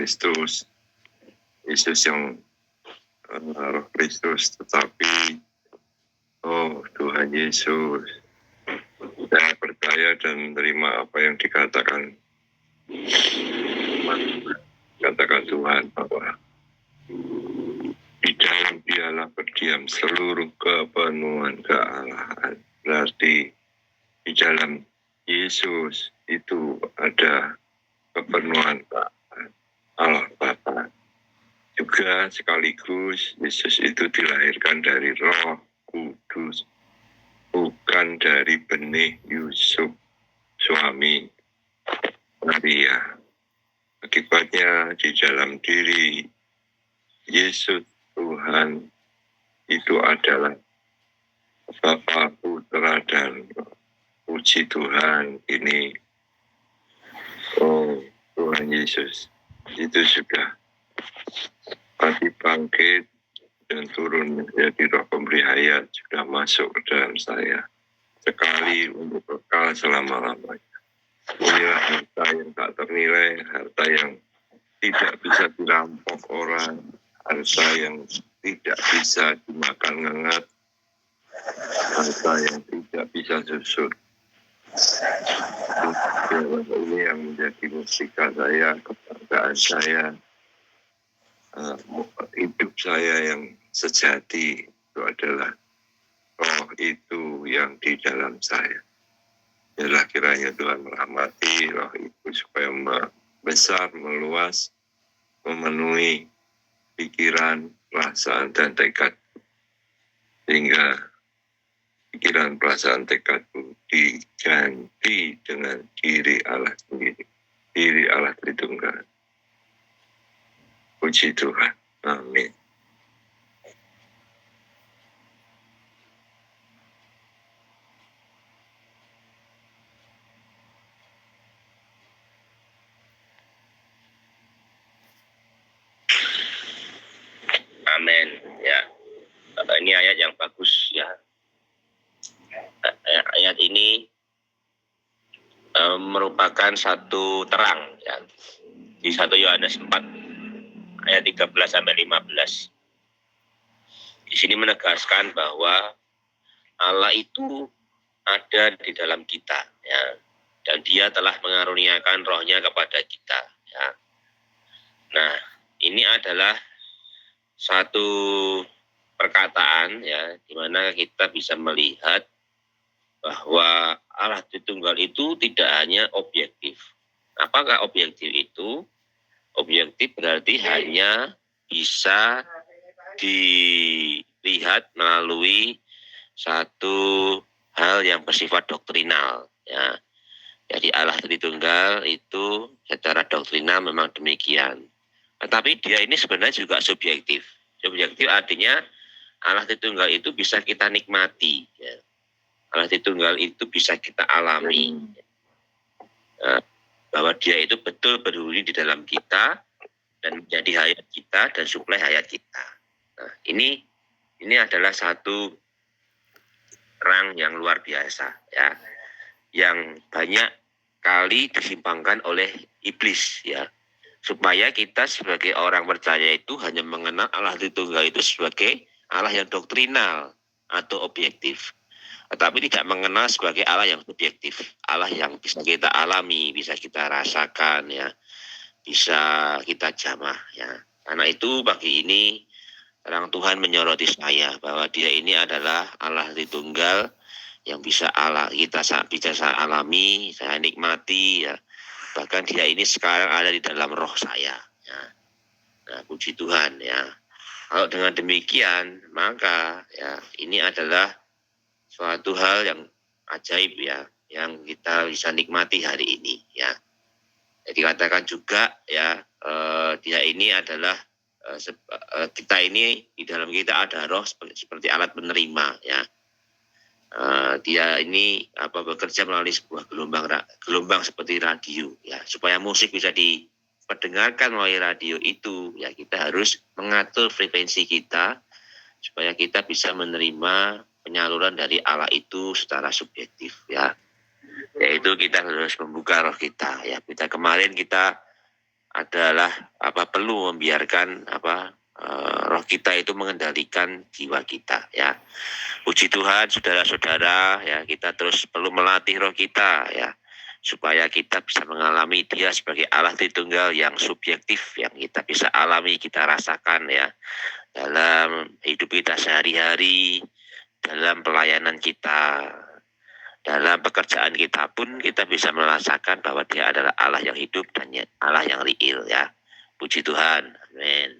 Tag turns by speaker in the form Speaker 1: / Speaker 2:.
Speaker 1: Kristus, Yesus yang Roh Kristus, tetapi Tuhan Yesus, saya percaya dan menerima apa yang dikatakan Tuhan, bahwa di dalam Dialah berdiam seluruh kepenuhan kealahan. Berarti di dalam Yesus itu ada kepenuhan Allah Bapa. Juga sekaligus Yesus itu dilahirkan dari Roh Kudus, bukan dari benih Yusuf, suami Maria. Akibatnya di dalam diri Yesus Tuhan itu adalah Bapa, Putra, dan puji Tuhan ini. Tuhan Yesus itu sudah mati bangkit dan turun menjadi Roh pemberi hayat, sudah masuk ke dalam saya sekali untuk kekal selama-lamanya. Inilah harta yang tak ternilai, harta yang tidak bisa dirampok orang, harta yang tidak bisa dimakan ngengat, harta yang tidak bisa susut. Ini yang menjadi mustika saya, kebanggaan saya, hidup saya yang sejati itu adalah Roh itu yang di dalam saya. Yalah, kiranya Tuhan merahmati Roh itu supaya besar, meluas, memenuhi pikiran, perasaan, dan tekad, sehingga pikiran, perasaan, tekadku diganti dengan diri Allah sendiri, diri Allah Tritunggal. Puji Tuhan. Amin.
Speaker 2: Amin. Ya, ini ayat yang bagus ya. Ayat ini merupakan satu terang ya. Di 1 Yohanes 4 ayat 13 sampai 15. Di sini menegaskan bahwa Allah itu ada di dalam kita ya, dan Dia telah mengaruniakan Roh-Nya kepada kita ya. Nah, ini adalah satu perkataan ya, di mana kita bisa melihat bahwa Allah Tritunggal itu tidak hanya objektif. Apakah objektif itu? Objektif berarti hanya bisa dilihat melalui satu hal yang bersifat doktrinal ya. Jadi Allah Tritunggal itu secara doktrinal memang demikian. Tetapi Dia ini sebenarnya juga subjektif. Subjektif artinya Allah Tritunggal itu bisa kita nikmati ya. Allah Tritunggal itu bisa kita alami ya. Bahwa Dia itu betul berdiri di dalam kita dan menjadi hayat kita dan suplai hayat kita. Nah, ini adalah satu terang yang luar biasa ya, yang banyak kali disimpangkan oleh iblis ya, supaya kita sebagai orang percaya itu hanya mengenal Allah Tritunggal itu sebagai Allah yang doktrinal atau objektif, tetapi tidak mengenal sebagai Allah yang subjektif, Allah yang bisa kita alami, bisa kita rasakan ya, bisa kita jamah ya. Karena itu pagi ini terang Tuhan menyoroti saya bahwa Dia ini adalah Allah Tritunggal yang bisa kita saya alami, saya nikmati ya. Bahkan Dia ini sekarang ada di dalam roh saya ya. Nah, puji Tuhan ya. Kalau dengan demikian maka ya ini adalah suatu hal yang ajaib ya, yang kita bisa nikmati hari ini ya. Jadi katakan juga ya, Dia ini adalah kita ini di dalam kita ada roh seperti alat penerima ya. Dia ini bekerja melalui sebuah gelombang seperti radio ya, supaya musik bisa diperdengarkan melalui radio itu ya, kita harus mengatur frekuensi kita supaya kita bisa menerima penyaluran dari Allah itu secara subjektif ya. Yaitu kita harus membuka roh kita ya. Kemarin kita adalah perlu membiarkan roh kita itu mengendalikan jiwa kita ya. Puji Tuhan saudara-saudara ya, kita terus perlu melatih roh kita ya, supaya kita bisa mengalami Dia sebagai Allah Tritunggal yang subjektif, yang kita bisa alami, kita rasakan ya dalam hidup kita sehari-hari, dalam pelayanan kita, dalam pekerjaan kita pun kita bisa merasakan bahwa Dia adalah Allah yang hidup dan Allah yang real ya. Puji Tuhan. Amin.